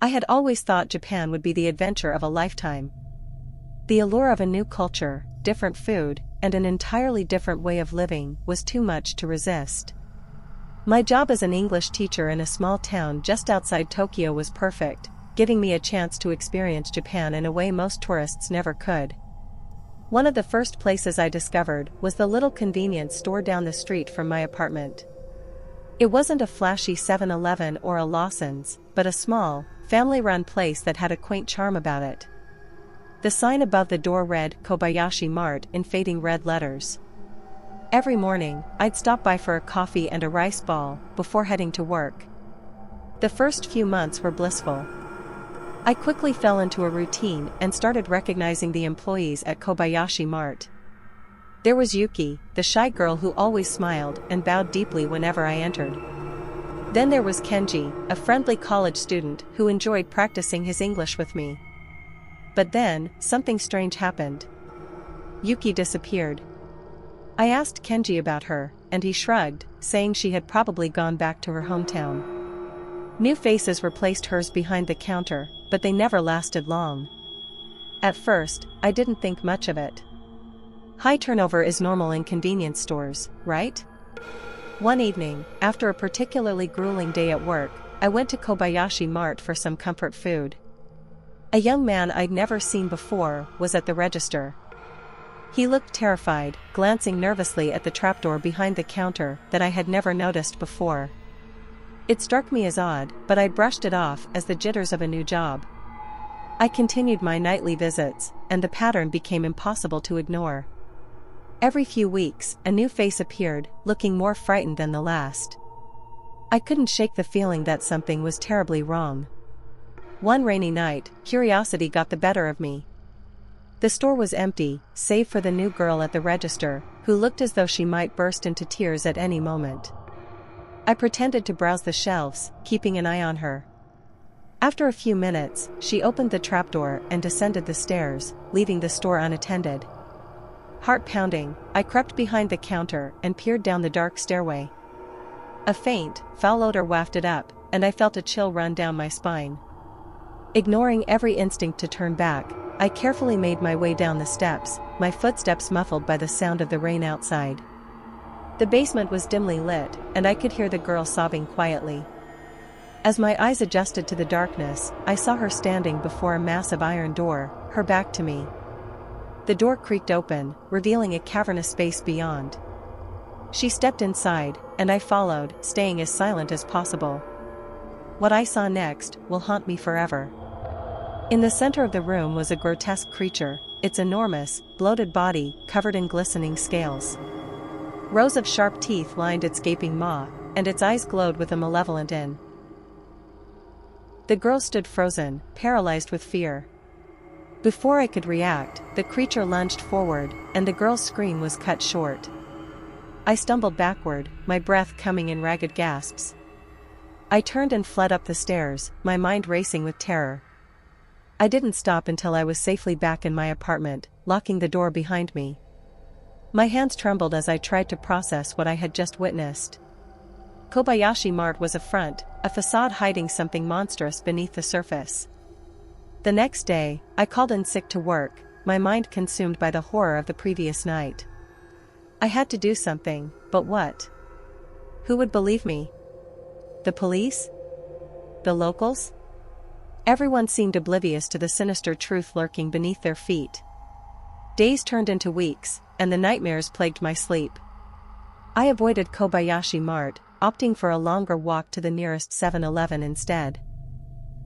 I had always thought Japan would be the adventure of a lifetime. The allure of a new culture, different food, and an entirely different way of living was too much to resist. My job as an English teacher in a small town just outside Tokyo was perfect, giving me a chance to experience Japan in a way most tourists never could. One of the first places I discovered was the little convenience store down the street from my apartment. It wasn't a flashy 7-Eleven or a Lawson's, but a small, family-run place that had a quaint charm about it. The sign above the door read Kobayashi Mart in fading red letters. Every morning, I'd stop by for a coffee and a rice ball before heading to work. The first few months were blissful. I quickly fell into a routine and started recognizing the employees at Kobayashi Mart. There was Yuki, the shy girl who always smiled and bowed deeply whenever I entered. Then there was Kenji, a friendly college student who enjoyed practicing his English with me. But then, something strange happened. Yuki disappeared. I asked Kenji about her, and he shrugged, saying she had probably gone back to her hometown. New faces replaced hers behind the counter, but they never lasted long. At first, I didn't think much of it. High turnover is normal in convenience stores, right? One evening, after a particularly grueling day at work, I went to Kobayashi Mart for some comfort food. A young man I'd never seen before was at the register. He looked terrified, glancing nervously at the trapdoor behind the counter that I had never noticed before. It struck me as odd, but I brushed it off as the jitters of a new job. I continued my nightly visits, and the pattern became impossible to ignore. Every few weeks, a new face appeared, looking more frightened than the last. I couldn't shake the feeling that something was terribly wrong. One rainy night, curiosity got the better of me. The store was empty, save for the new girl at the register, who looked as though she might burst into tears at any moment. I pretended to browse the shelves, keeping an eye on her. After a few minutes, she opened the trapdoor and descended the stairs, leaving the store unattended. Heart pounding, I crept behind the counter and peered down the dark stairway. A faint, foul odor wafted up, and I felt a chill run down my spine. Ignoring every instinct to turn back, I carefully made my way down the steps, my footsteps muffled by the sound of the rain outside. The basement was dimly lit, and I could hear the girl sobbing quietly. As my eyes adjusted to the darkness, I saw her standing before a massive iron door, her back to me. The door creaked open, revealing a cavernous space beyond. She stepped inside, and I followed, staying as silent as possible. What I saw next will haunt me forever. In the center of the room was a grotesque creature, its enormous, bloated body covered in glistening scales. Rows of sharp teeth lined its gaping maw, and its eyes glowed with a malevolent in. The girl stood frozen, paralyzed with fear. Before I could react, the creature lunged forward, and the girl's scream was cut short. I stumbled backward, my breath coming in ragged gasps. I turned and fled up the stairs, my mind racing with terror. I didn't stop until I was safely back in my apartment, locking the door behind me. My hands trembled as I tried to process what I had just witnessed. Kobayashi Mart was a front, a facade hiding something monstrous beneath the surface. The next day, I called in sick to work, my mind consumed by the horror of the previous night. I had to do something, but what? Who would believe me? The police? The locals? Everyone seemed oblivious to the sinister truth lurking beneath their feet. Days turned into weeks, and the nightmares plagued my sleep. I avoided Kobayashi Mart, opting for a longer walk to the nearest 7-Eleven instead.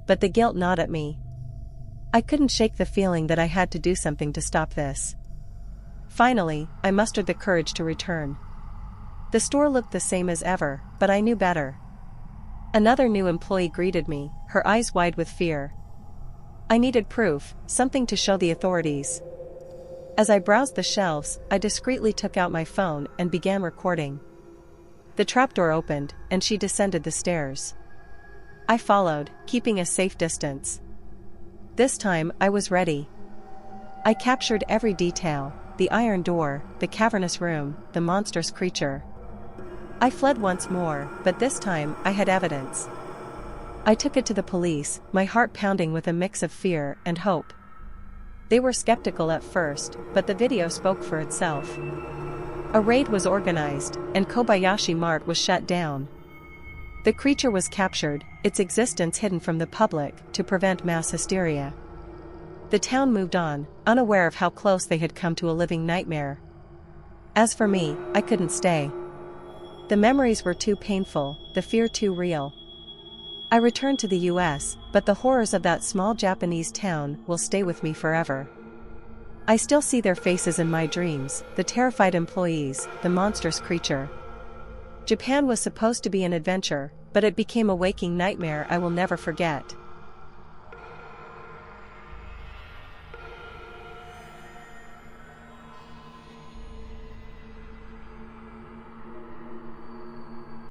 But the guilt gnawed at me. I couldn't shake the feeling that I had to do something to stop this. Finally, I mustered the courage to return. The store looked the same as ever, but I knew better. Another new employee greeted me, her eyes wide with fear. I needed proof, something to show the authorities. As I browsed the shelves, I discreetly took out my phone and began recording. The trapdoor opened, and she descended the stairs. I followed, keeping a safe distance. This time, I was ready. I captured every detail: the iron door, the cavernous room, the monstrous creature. I fled once more, but this time, I had evidence. I took it to the police, my heart pounding with a mix of fear and hope. They were skeptical at first, but the video spoke for itself. A raid was organized, and Kobayashi Mart was shut down. The creature was captured, its existence hidden from the public to prevent mass hysteria. The town moved on, unaware of how close they had come to a living nightmare. As for me, I couldn't stay. The memories were too painful, the fear too real. I returned to the US, but the horrors of that small Japanese town will stay with me forever. I still see their faces in my dreams, the terrified employees, the monstrous creature. Japan was supposed to be an adventure, but it became a waking nightmare I will never forget.